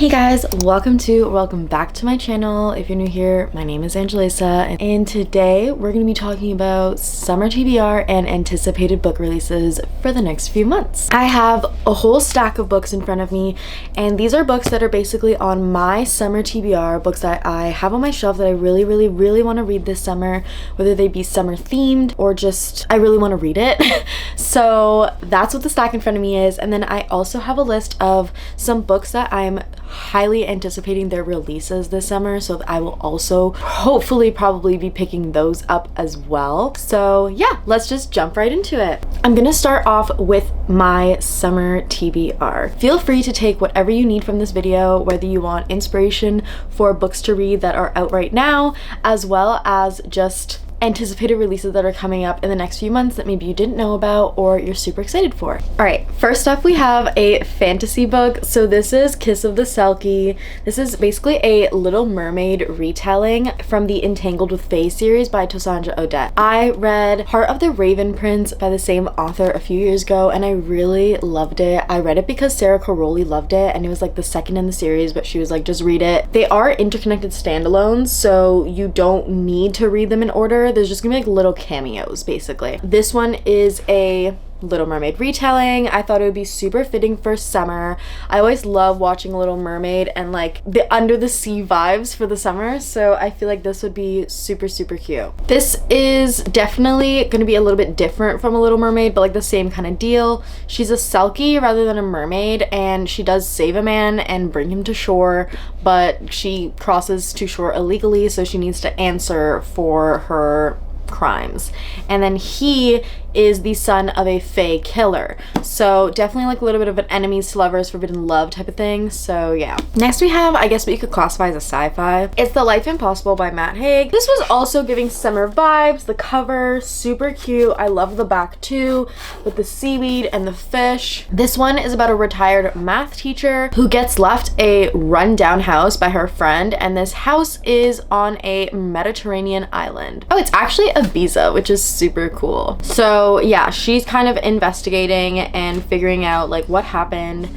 Hey guys, welcome back to my channel. If you're new here, my name is Angelisa, and today we're going to be talking about summer TBR and anticipated book releases for the next few months. I have a whole stack of books in front of me, and these are books that are basically on my summer TBR, books that I have on my shelf that I really want to read this summer, whether they be summer themed or just I really want to read it. So that's what the stack in front of me is. And then I also have a list of some books that I'm highly anticipating their releases this summer, so I will also hopefully probably be picking those up as well. So yeah, let's just jump right into it. I'm gonna start off with my summer TBR. Feel free to take whatever you need from this video, whether you want inspiration for books to read that are out right now, as well as just anticipated releases that are coming up in the next few months that maybe you didn't know about or you're super excited for. All right, first up we have a fantasy book. So this is Kiss of the Selkie. This is basically a Little Mermaid retelling from the Entangled with Fae series by Tessonja Odette. I read Heart of the Raven Prince by the same author a few years ago, and I really loved it. I read it because Sarah Carolli loved it, and it was like the second in the series, but she was like, just read it. They are interconnected standalones, so you don't need to read them in order. There's just gonna be like little cameos basically. This one is a Little Mermaid retelling. I thought it would be super fitting for summer. I always love watching Little Mermaid and like the under the sea vibes for the summer, so I feel like this would be super cute. This is definitely going to be a little bit different from a Little Mermaid, but like the same kind of deal. She's a Selkie rather than a mermaid, and she does save a man and bring him to shore, but she crosses to shore illegally, so she needs to answer for her crimes. And then he is the son of a fae killer, so definitely like a little bit of an enemies to lovers, forbidden love type of thing. So yeah, next we have, I guess what you could classify as a sci-fi. It's The Life Impossible by Haig. This was also giving summer vibes. The cover super cute. I love the back too, with the seaweed and the fish. This one is about a retired math teacher who gets left a rundown house by her friend, and this house is on a Mediterranean island. Oh, it's actually Ibiza, which is super cool. So yeah, she's kind of investigating and figuring out like what happened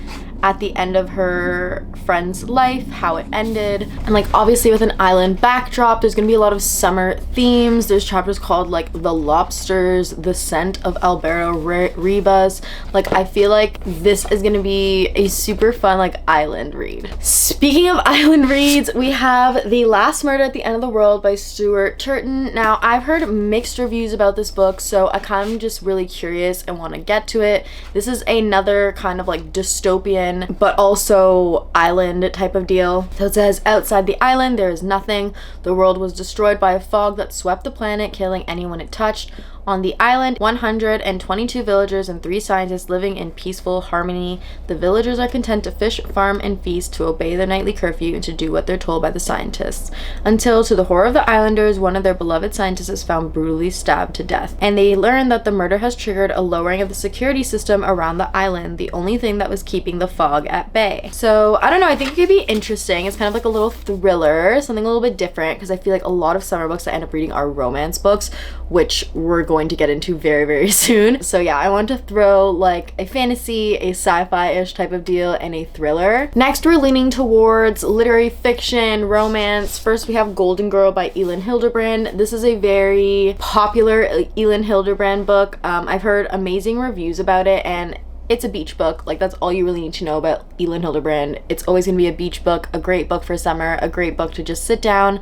at the end of her friend's life, how it ended. And like obviously with an island backdrop, there's gonna be a lot of summer themes. There's chapters called like The Lobsters, The Scent of Alberto Ribas. Like I feel like this is gonna be a super fun like island read. Speaking of island reads, we have The Last Murder at the End of the World by Stuart Turton. Now I've heard mixed reviews about this book, so I kind of just really curious and want to get to it. This is another kind of like dystopian but also island type of deal. So it says, outside the island there is nothing. The world was destroyed by a fog that swept the planet, killing anyone it touched. On the island, 122 villagers and 3 scientists living in peaceful harmony. The villagers are content to fish, farm, and feast, to obey their nightly curfew, and to do what they're told by the scientists. Until, to the horror of the islanders, one of their beloved scientists is found brutally stabbed to death. And they learn that the murder has triggered a lowering of the security system around the island, the only thing that was keeping the fog at bay. So, I don't know, I think it could be interesting. It's kind of like a little thriller, something a little bit different, because I feel like a lot of summer books I end up reading are romance books, which we're going to get into very soon. So yeah, I want to throw like a fantasy, a sci-fi-ish type of deal, and a thriller. Next, we're leaning towards literary fiction, romance. First, we have Golden Girl by Elin Hilderbrand. This is a very popular Elin Hilderbrand book. I've heard amazing reviews about it, and it's a beach book. Like that's all you really need to know about Elin Hilderbrand. It's always gonna be a beach book, a great book for summer, a great book to just sit down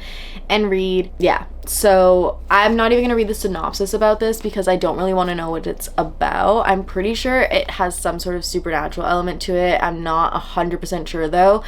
and read. Yeah, so I'm not even gonna read the synopsis about this because I don't really want to know what it's about. I'm pretty sure it has some sort of supernatural element to it. I'm not 100% sure though.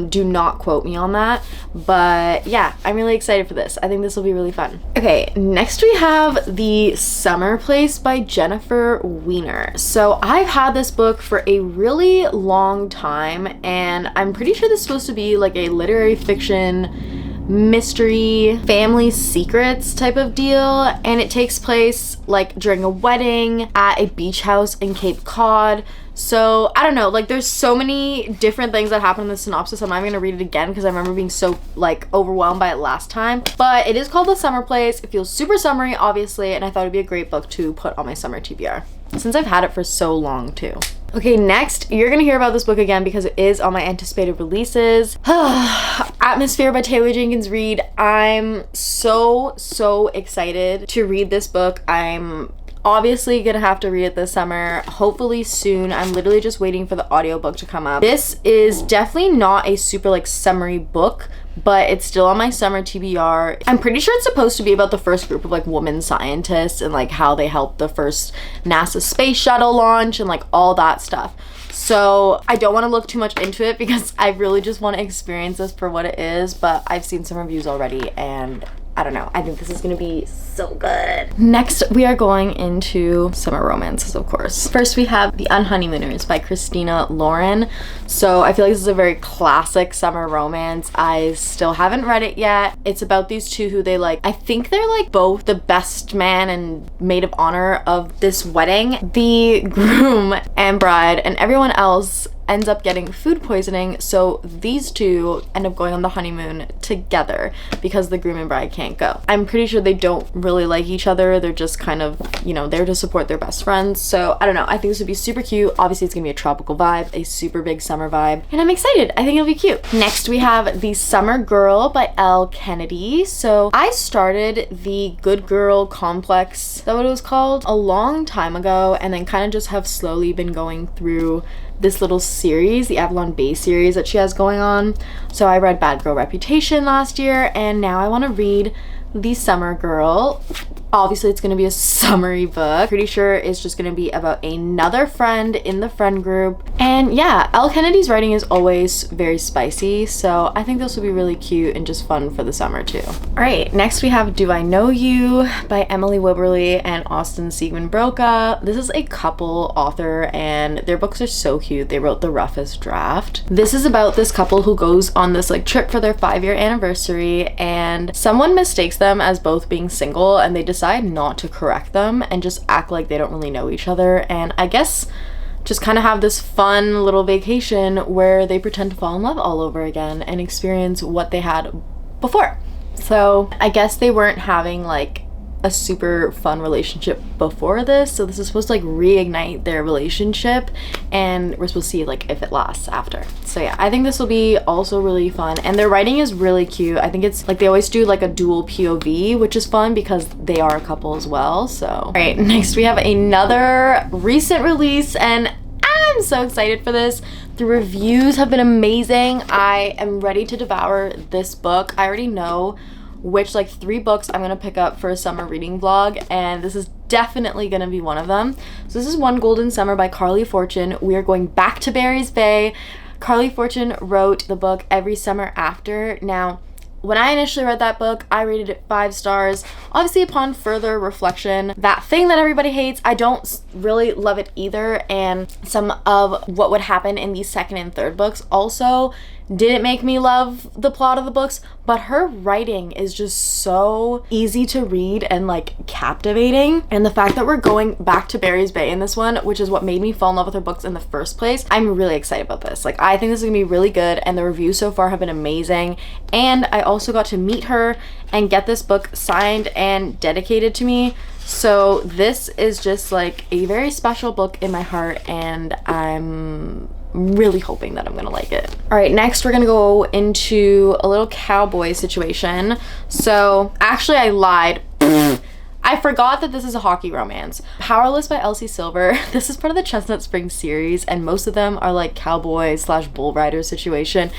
Do not quote me on that, but yeah, I'm really excited for this. I think this will be really fun. Okay, next we have The Summer Place by Jennifer Weiner. So I've had this book for a really long time, and I'm pretty sure this is supposed to be like a literary fiction mystery family secrets type of deal, and it takes place like during a wedding at a beach house in Cape Cod. So I don't know, like there's so many different things that happen in the synopsis. I'm not even gonna read it again because I remember being so like overwhelmed by it last time, but it is called The Summer Place. It feels super summery obviously, and I thought it'd be a great book to put on my summer TBR since I've had it for so long too. Okay, next, you're gonna hear about this book again because it is on my anticipated releases. Atmosphere by Taylor Jenkins Reid. I'm so excited to read this book. I'm obviously gonna have to read it this summer, hopefully soon. I'm literally just waiting for the audiobook to come up. This is definitely not a super like summery book, but it's still on my summer TBR. I'm pretty sure it's supposed to be about the first group of like women scientists and like how they helped the first NASA space shuttle launch and like all that stuff. So I don't want to look too much into it because I really just want to experience this for what it is, but I've seen some reviews already and I don't know. I think this is gonna be so good. Next, we are going into summer romances, of course. First, we have The Unhoneymooners by Christina Lauren. So I feel like this is a very classic summer romance. I still haven't read it yet. It's about these two who they like, I think they're like both the best man and maid of honor of this wedding. The groom and bride and everyone else ends up getting food poisoning, so these two end up going on the honeymoon together because the groom and bride can't go. I'm pretty sure they don't really like each other. They're just kind of, you know, there to support their best friends. So I don't know, I think this would be super cute. Obviously it's gonna be a tropical vibe, a super big summer vibe, and I'm excited. I think it'll be cute. Next we have The Summer Girl by Elle Kennedy. So I started the Good Girl Complex, is that what it was called, a long time ago, and then kind of just have slowly been going through this little series, the Avalon Bay series that she has going on. So I read Bad Girl Reputation last year, and now I want to read The Summer Girl. Obviously it's going to be a summery book. Pretty sure it's just going to be about another friend in the friend group. And yeah, Elle Kennedy's writing is always very spicy, so I think this will be really cute and just fun for the summer too. All right, next we have Do I Know You by Emily Wibberly and Austin Siegemund-Broka. This is a couple author and their books are so cute. They wrote The Roughest Draft. This is about this couple who goes on this like trip for their 5-year anniversary, and someone mistakes them as both being single, and they decide not to correct them and just act like they don't really know each other, and I guess just kind of have this fun little vacation where they pretend to fall in love all over again and experience what they had before. So I guess they weren't having like a super fun relationship before this, so this is supposed to like reignite their relationship, and we're supposed to see like if it lasts after. So yeah, I think this will be also really fun, and their writing is really cute. I think it's like they always do like a dual POV, which is fun because they are a couple as well. So all right, next we have another recent release, and I'm so excited for this. The reviews have been amazing. I am ready to devour this book. I already know which like 3 books I'm gonna pick up for a summer reading vlog, and this is definitely gonna be one of them. So this is One Golden Summer by Carley Fortune. We are going back to Barry's Bay. Carley Fortune wrote the book Every Summer After. Now, when I initially read that book, I rated it 5 stars. Obviously, upon further reflection, that thing that everybody hates, I don't really love it either, and some of what would happen in these second and third books also didn't make me love the plot of the books, but her writing is just so easy to read and like captivating. And the fact that we're going back to Barry's Bay in this one, which is what made me fall in love with her books in the first place, I'm really excited about this. Like, I think this is gonna be really good, and the reviews so far have been amazing. And I also got to meet her and get this book signed and dedicated to me. So this is just like a very special book in my heart, and I'm really hoping that I'm gonna like it. All right, next we're gonna go into a little cowboy situation. So actually I lied. I forgot that this is a hockey romance. Powerless by Elsie Silver. This is part of the Chestnut Springs series, and most of them are like cowboy / bull rider situation.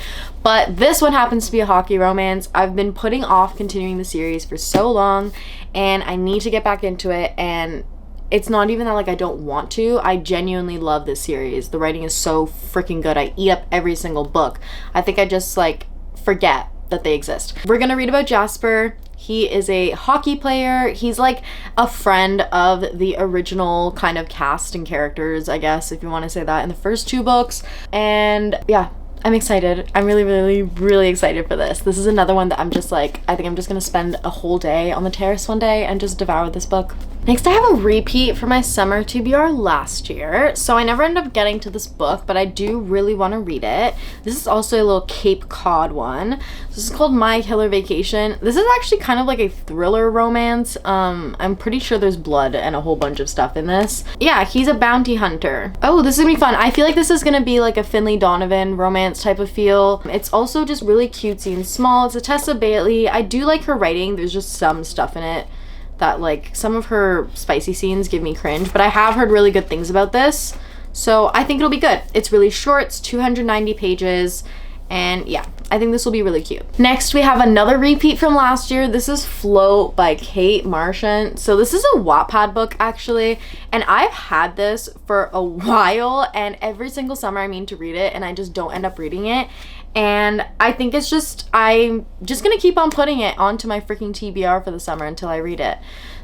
But this one happens to be a hockey romance. I've been putting off continuing the series for so long, and I need to get back into it, and it's not even that like I don't want to. I genuinely love this series. The writing is so freaking good. I eat up every single book. I think I just like forget that they exist. We're gonna read about Jasper. He is a hockey player. He's like a friend of the original kind of cast and characters, I guess, if you want to say that, in the first 2 books. And yeah, I'm excited. I'm really excited for this. This is another one that I'm just like, I think I'm just gonna spend a whole day on the terrace one day and just devour this book. Next, I have a repeat for my summer TBR last year. So I never ended up getting to this book, but I do really want to read it. This is also a little Cape Cod one. This is called My Killer Vacation. This is actually kind of like a thriller romance. I'm pretty sure there's blood and a whole bunch of stuff in this. Yeah, he's a bounty hunter. Oh, this is gonna be fun. I feel like this is gonna be like a Finley Donovan romance type of feel. It's also just really cutesy and small. It's a Tessa Bailey. I do like her writing. There's just some stuff in it that, like, some of her spicy scenes give me cringe, but I have heard really good things about this, so I think it'll be good. It's really short, it's 290 pages, and yeah, I think this will be really cute. Next, we have another repeat from last year. This is Float by Kate Marchant. So this is a Wattpad book, actually, and I've had this for a while, and every single summer I mean to read it, and I just don't end up reading it. And I think it's just, I'm just gonna keep on putting it onto my freaking TBR for the summer until I read it.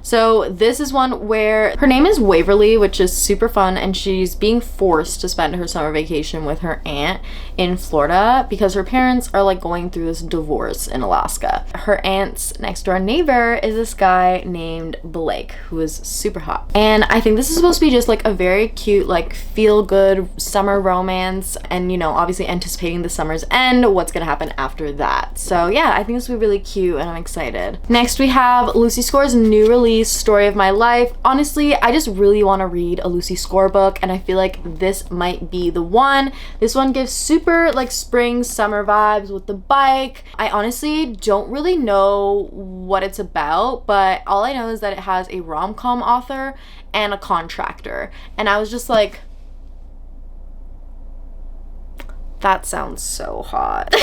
So this is one where her name is Wibberly, which is super fun, and she's being forced to spend her summer vacation with her aunt in Florida because her parents are like going through this divorce in Alaska. Her aunt's next door neighbor is this guy named Blake, who is super hot. And I think this is supposed to be just like a very cute, like feel good summer romance, and you know, obviously anticipating the summer's end, what's gonna happen after that. So yeah, I think this will be really cute and I'm excited. Next, we have Lucy Score's new release, Story of My Life. Honestly, I just really want to read a Lucy Score book, and I feel like this might be the one. This one gives super like spring summer vibes with the bike. I honestly don't really know what it's about, but all I know is that it has a rom-com author and a contractor, and I was just like, that sounds so hot.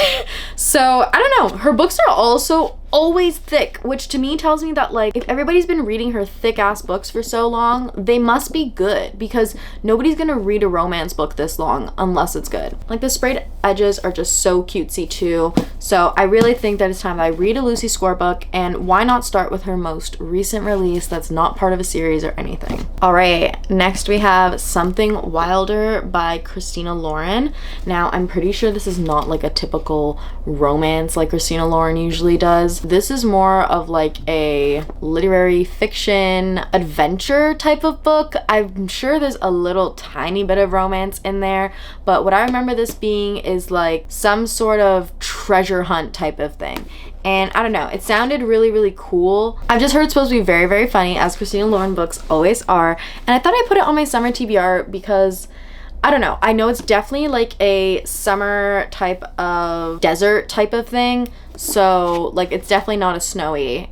So I don't know, her books are also always thick, which to me tells me that like if everybody's been reading her thick ass books for so long, they must be good, because nobody's gonna read a romance book this long unless it's good. Like the sprayed edges are just so cutesy too. So I really think that it's time that I read a Lucy Score book, and why not start with her most recent release that's not part of a series or anything. All right, next we have Something Wilder by Christina Lauren. Now I'm pretty sure this is not like a typical romance like Christina Lauren usually does. This is more of like a literary fiction adventure type of book. I'm sure there's a little tiny bit of romance in there, but what I remember this being is like some sort of treasure hunt type of thing. And I don't know, it sounded really, really cool. I've just heard it's supposed to be very, very funny, as Christina Lauren books always are. And I thought I'd put it on my summer TBR because I don't know, I know it's definitely like a summer type of desert type of thing. So like it's definitely not a snowy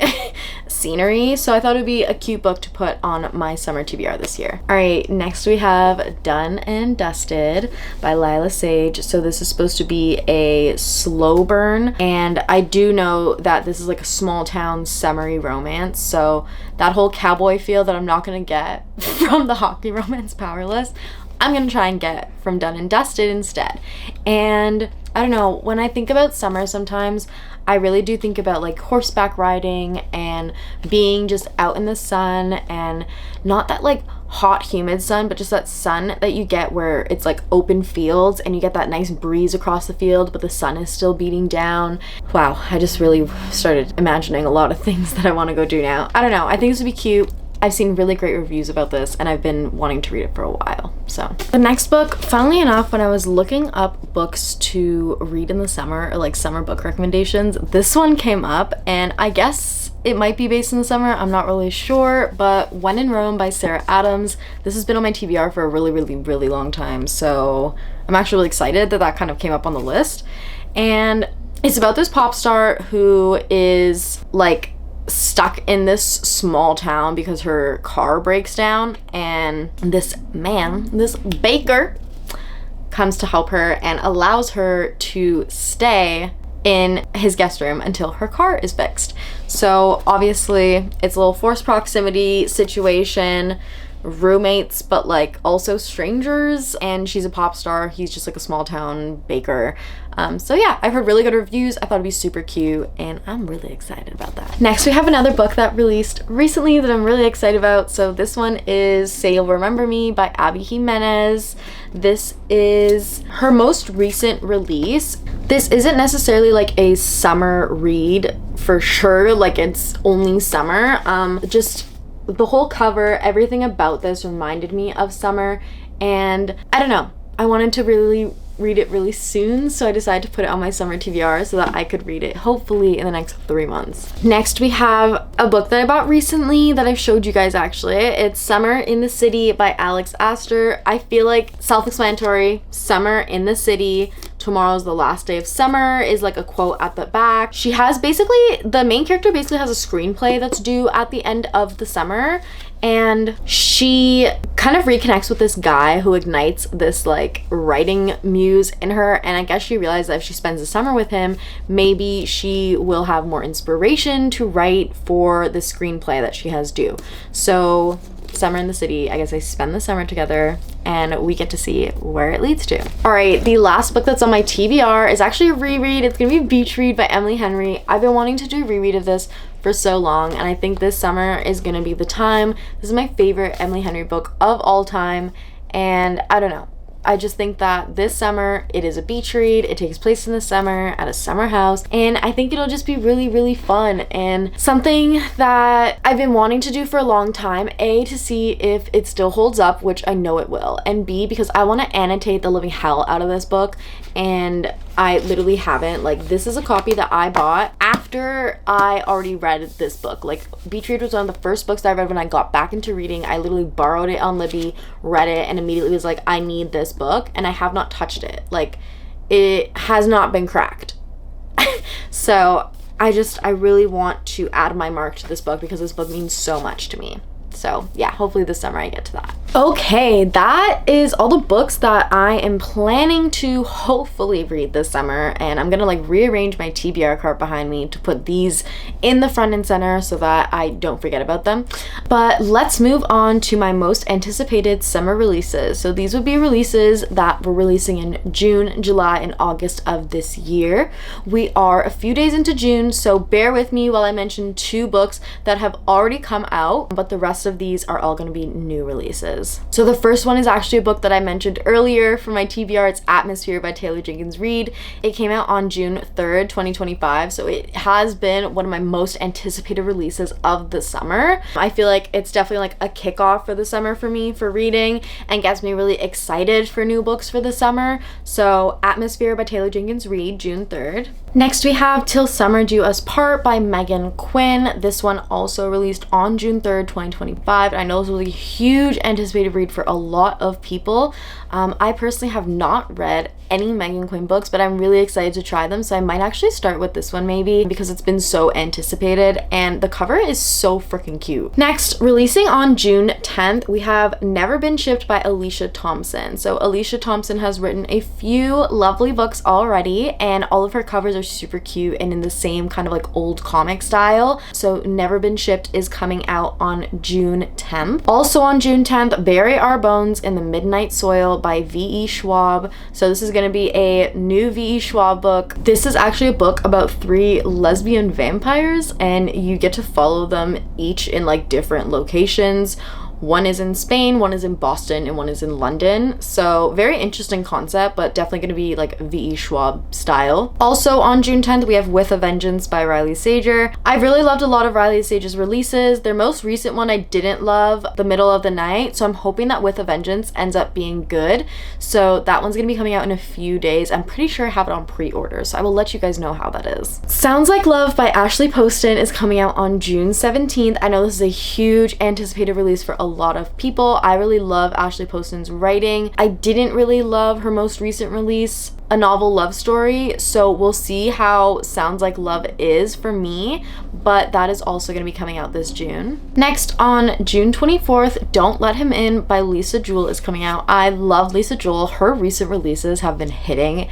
scenery. So I thought it'd be a cute book to put on my summer TBR this year. All right, next we have Done and Dusted by Lila Sage. So this is supposed to be a slow burn, and I do know that this is like a small town summery romance. So that whole cowboy feel that I'm not gonna get from the hockey romance Powerless, I'm gonna try and get from Done and Dusted instead. And I don't know, when I think about summer sometimes, I really do think about like horseback riding and being just out in the sun, and not that like hot humid sun, but just that sun that you get where it's like open fields and you get that nice breeze across the field but the sun is still beating down. Wow, I just really started imagining a lot of things that I want to go do now. I don't know, I think this would be cute. I've seen really great reviews about this and I've been wanting to read it for a while. So the next book, funnily enough, when I was looking up books to read in the summer, or like summer book recommendations, this one came up, and I guess it might be based in the summer, I'm not really sure, but When in Rome by Sarah Adams. This has been on my TBR for a really, really, really long time, so I'm actually really excited that that kind of came up on the list. And it's about this pop star who is like stuck in this small town because her car breaks down, and this man, this baker, comes to help her and allows her to stay in his guest room until her car is fixed. So obviously it's a little forced proximity situation, roommates but like also strangers, and she's a pop star, he's just like a small town baker. So yeah, I've heard really good reviews. I thought it'd be super cute and I'm really excited about that. Next we have another book that released recently that I'm really excited about. So this one is Say You'll Remember Me by Abby Jimenez. This is her most recent release. This isn't necessarily like a summer read for sure, like it's only summer. Just the whole cover, everything about this reminded me of summer, and I don't know, I wanted to really read it really soon, so I decided to put it on my summer TBR so that I could read it hopefully in the next 3 months. Next, we have a book that I bought recently that I've showed you guys actually. It's Summer in the City by Alex Astor. I feel like self-explanatory, summer in the city, tomorrow's the last day of summer is like a quote at the back. She has basically, the main character basically has a screenplay that's due at the end of the summer, and she kind of reconnects with this guy who ignites this like writing muse in her, and I guess she realized that if she spends the summer with him, maybe she will have more inspiration to write for the screenplay that she has due. So Summer in the City, I guess they spend the summer together and we get to see where it leads to. All right, the last book that's on my TBR is actually a reread. It's gonna be a beach read by Emily Henry. I've been wanting to do a reread of this for so long, and I think this summer is gonna be the time. This is my favorite Emily Henry book of all time, and I don't know, I just think that this summer it is a beach read. It takes place in the summer at a summer house, and I think it'll just be really, really fun and something that I've been wanting to do for a long time. A, to see if it still holds up, which I know it will, and B, because I want to annotate the living hell out of this book, and I literally haven't. Like, this is a copy that I bought after I already read this book. Like, Beach Read was one of the first books that I read when I got back into reading. I literally borrowed it on Libby, read it, and immediately was like, I need this book, and I have not touched it. Like, it has not been cracked. So I really want to add my mark to this book because this book means so much to me. So yeah, hopefully this summer I get to that. Okay, that is all the books that I am planning to hopefully read this summer, and I'm gonna like rearrange my TBR cart behind me to put these in the front and center so that I don't forget about them. But let's move on to my most anticipated summer releases. So these would be releases that we're releasing in June, July, and August of this year. We are a few days into June, so bear with me while I mention 2 books that have already come out, but the rest of these are all going to be new releases. So the first one is actually a book that I mentioned earlier for my TBR. It's Atmosphere by Taylor Jenkins Reid. It came out on June 3rd, 2025, so it has been one of my most anticipated releases of the summer. I feel like it's definitely like a kickoff for the summer for me for reading and gets me really excited for new books for the summer. So Atmosphere by Taylor Jenkins Reid, June 3rd. Next we have Till Summer Do Us Part by Megan Quinn. This one also released on June 3rd, 2025. I know this was a huge anticipated read for a lot of people. I personally have not read any Megan Quinn books, but I'm really excited to try them, so I might actually start with this one maybe because it's been so anticipated and the cover is so freaking cute. Next, releasing on June 10th, we have Never Been Shipped by Alicia Thompson. So Alicia Thompson has written a few lovely books already, and all of her covers are super cute and in the same kind of like old comic style. So Never Been Shipped is coming out on June 10th. Also on June 10th, Bury Our Bones in the Midnight Soil by V.E. Schwab. So this is going to be a new V.E. Schwab book. This is actually a book about 3 lesbian vampires, and you get to follow them each in like different locations. One is in Spain, one is in Boston, and one is in London. So very interesting concept, but definitely going to be like V.E. Schwab style. Also on June 10th, we have With a Vengeance by Riley Sager. I've really loved a lot of Riley Sager's releases. Their most recent one I didn't love, The Middle of the Night. So I'm hoping that With a Vengeance ends up being good. So that one's going to be coming out in a few days. I'm pretty sure I have it on pre-order, so I will let you guys know how that is. Sounds Like Love by Ashley Poston is coming out on June 17th. I know this is a huge anticipated release for a lot of people. I really love Ashley Poston's writing. I didn't really love her most recent release, A Novel Love Story, so we'll see how Sounds Like Love is for me, but that is also going to be coming out this June. Next, on June 24th, Don't Let Him In by Lisa Jewell is coming out. I love Lisa Jewell. Her recent releases have been hitting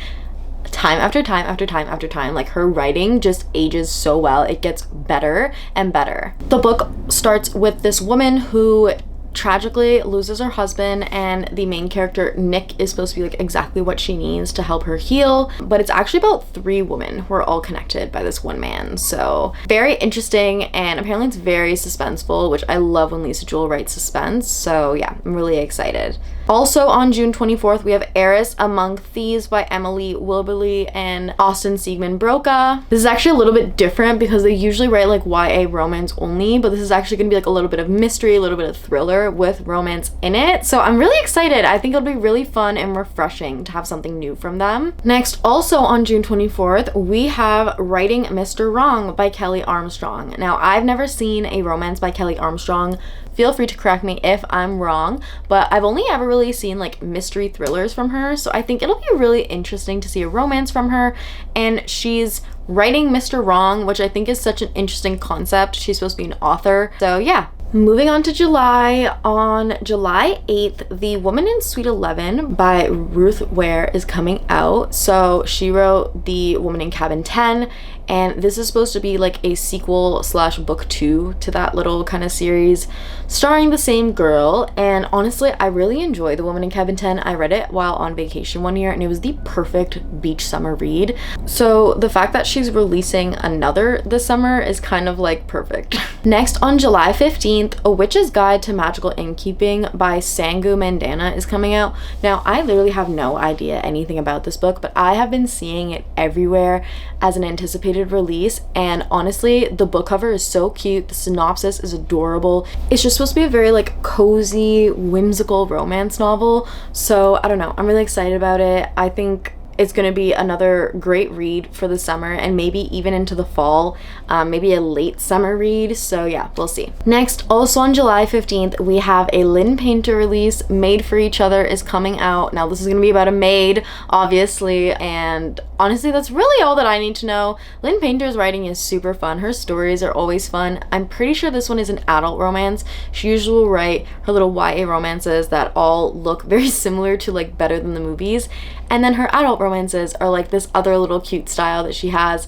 time after time after time after time. Like, her writing just ages so well. It gets better and better. The book starts with this woman who tragically loses her husband, and the main character Nick is supposed to be like exactly what she needs to help her heal, but it's actually about 3 women who are all connected by this one man. So very interesting, and apparently it's very suspenseful, which I love when Lisa Jewell writes suspense. So yeah, I'm really excited. Also on June 24th, we have Heiress Among Thieves by Emily Wibberly and Austin Siegemund-Broka. This is actually a little bit different because they usually write like YA romance only, but this is actually going to be like a little bit of mystery, a little bit of thriller with romance in it. So I'm really excited. I think it'll be really fun and refreshing to have something new from them. Next, also on June 24th, we have Writing Mr. Wrong by Kelly Armstrong. Now, I've never seen a romance by Kelly Armstrong. Feel free to correct me if I'm wrong, but I've only ever really seen like mystery thrillers from her, so I think it'll be really interesting to see a romance from her. And she's writing Mr. Wrong, which I think is such an interesting concept. She's supposed to be an author, so yeah. Moving on to July, on July 8th, The Woman in Suite 11 by Ruth Ware is coming out. So she wrote The Woman in Cabin 10, and this is supposed to be like a sequel slash book 2 to that little kind of series, starring the same girl. And honestly, I really enjoy The Woman in Cabin 10. I read it while on vacation one year, and it was the perfect beach summer read. So the fact that she's releasing another this summer is kind of like perfect. Next, on July 15th, A Witch's Guide to Magical Innkeeping by Sangu Mandana is coming out. Now, I literally have no idea anything about this book, but I have been seeing it everywhere as an anticipated release, and honestly, the book cover is so cute. The synopsis is adorable. It's just supposed to be a very like cozy, whimsical romance novel. So I don't know, I'm really excited about it. I think it's going to be another great read for the summer and maybe even into the fall, maybe a late summer read. So yeah, we'll see. Next, also on July 15th, we have a Lynn Painter release. Made for Each Other is coming out. Now this is going to be about a maid, obviously, and honestly, that's really all that I need to know. Lynn Painter's writing is super fun. Her stories are always fun. I'm pretty sure this one is an adult romance. She usually will write her little YA romances that all look very similar to like Better Than the Movies, and then her adult romances are like this other little cute style that she has.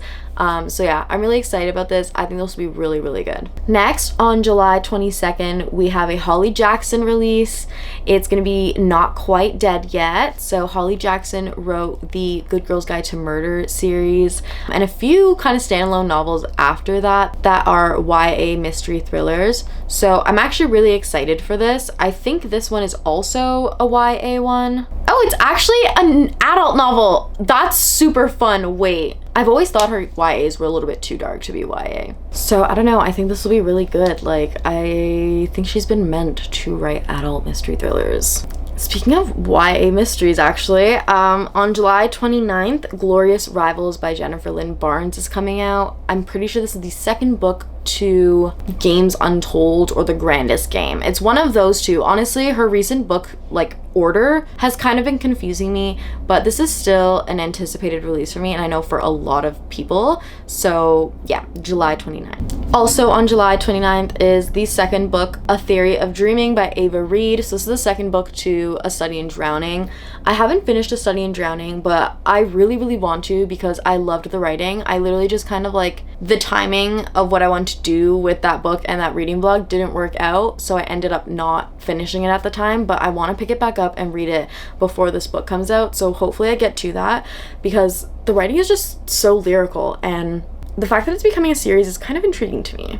So yeah, I'm really excited about this. I think this will be really, really good. Next, on July 22nd, we have a Holly Jackson release. It's gonna be Not Quite Dead Yet. So Holly Jackson wrote the Good Girl's Guide to Murder series and a few kind of standalone novels after that that are YA mystery thrillers. So I'm actually really excited for this. I think this one is also a YA one. Oh, it's actually an adult novel. That's super fun. Wait, I've always thought her YAs were a little bit too dark to be YA. So I don't know, I think this will be really good. Like, I think she's been meant to write adult mystery thrillers. Speaking of YA mysteries, actually, on July 29th, Glorious Rivals by Jennifer Lynn Barnes is coming out. I'm pretty sure this is the second book to Games Untold or The Grandest Game. It's one of those two. Honestly, her recent book like order has kind of been confusing me, but this is still an anticipated release for me, and I know for a lot of people. So yeah, July 29th. Also on July 29th is the second book, A Theory of Dreaming by Ava Reid. So this is the second book to A Study in Drowning. I haven't finished A Study in Drowning, but I really, really want to because I loved the writing. I literally just kind of like the timing of what I want to do with that book and that reading vlog didn't work out, so I ended up not finishing it at the time, but I want to pick it back up and read it before this book comes out. So hopefully I get to that because the writing is just so lyrical, and the fact that it's becoming a series is kind of intriguing to me.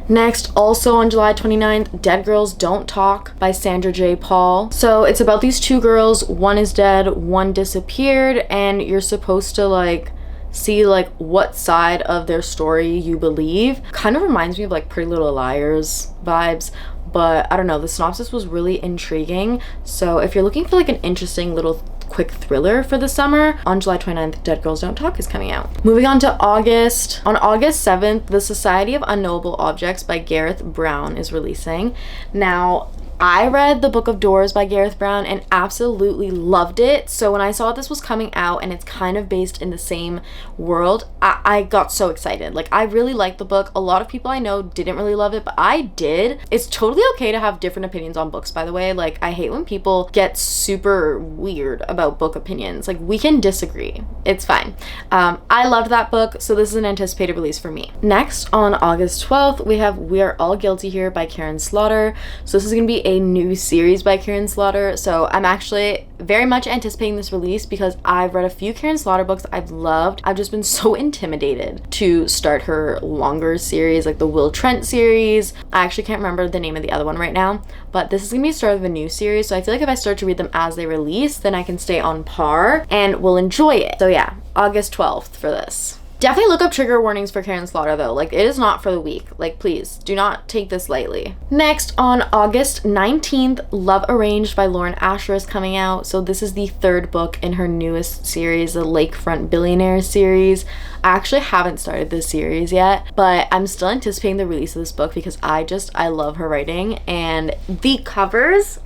Next, also on July 29th, Dead Girls Don't Talk by Sandra J. Paul. So it's about these two girls, one is dead, one disappeared, and you're supposed to like see like what side of their story you believe. Kind of reminds me of like Pretty Little Liars vibes, but I don't know, the synopsis was really intriguing. So if you're looking for like an interesting little quick thriller for the summer, on July 29th, Dead Girls Don't Talk is coming out. Moving on to August. On August 7th, The Society of Unknowable Objects by Gareth Brown is releasing. Now, I read The Book of Doors by Gareth Brown and absolutely loved it. So when I saw this was coming out and it's kind of based in the same world, I got so excited. Like, I really liked the book. A lot of people I know didn't really love it, but I did. It's totally okay to have different opinions on books, by the way. Like, I hate when people get super weird about book opinions. Like, we can disagree. It's fine. I loved that book, so this is an anticipated release for me. Next, on August 12th, we have We Are All Guilty Here by Karen Slaughter. So this is going to be a new series by Karen Slaughter, so I'm actually very much anticipating this release because I've read a few Karen Slaughter books I've loved. I've just been so intimidated to start her longer series, like the Will Trent series. I actually can't remember the name of the other one right now, but this is gonna be the start of a new series, so I feel like if I start to read them as they release, then I can stay on par and will enjoy it. So yeah, August 12th for this. Definitely look up trigger warnings for Karen Slaughter though. Like, it is not for the weak. Like, please do not take this lightly. Next, on August 19th, Love Arranged by Lauren Asher is coming out. So this is the third book in her newest series, the Lakefront Billionaires series. I actually haven't started this series yet, but I'm still anticipating the release of this book because I love her writing, and the covers,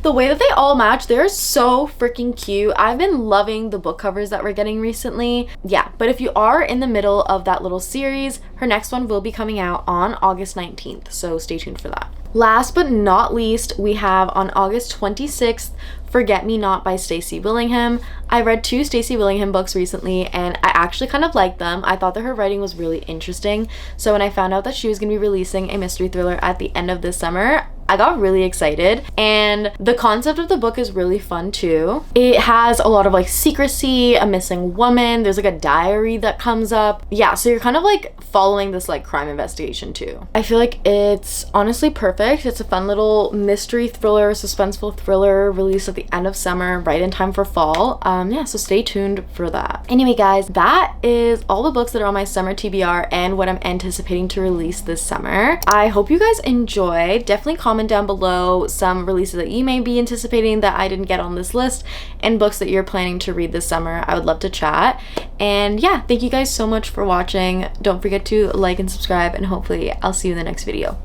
the way that they all match, they're so freaking cute. I've been loving the book covers that we're getting recently. Yeah, but if you are in the middle of that little series, her next one will be coming out on August 19th, so stay tuned for that. Last but not least, we have on August 26th, Forget Me Not by Stacey Willingham. I read 2 Stacey Willingham books recently and I actually kind of liked them. I thought that her writing was really interesting. So when I found out that she was going to be releasing a mystery thriller at the end of this summer, I got really excited, and the concept of the book is really fun too. It has a lot of like secrecy, a missing woman, there's like a diary that comes up. Yeah, so you're kind of like following this like crime investigation too. I feel like it's honestly perfect. It's a fun little mystery thriller, suspenseful thriller released at the end of summer, right in time for fall. Yeah, so stay tuned for that. Anyway guys, that is all the books that are on my summer TBR and what I'm anticipating to release this summer. I hope you guys enjoyed. Definitely comment down below some releases that you may be anticipating that I didn't get on this list and books that you're planning to read this summer. I would love to chat. And yeah, thank you guys so much for watching. Don't forget to like and subscribe, and hopefully I'll see you in the next video.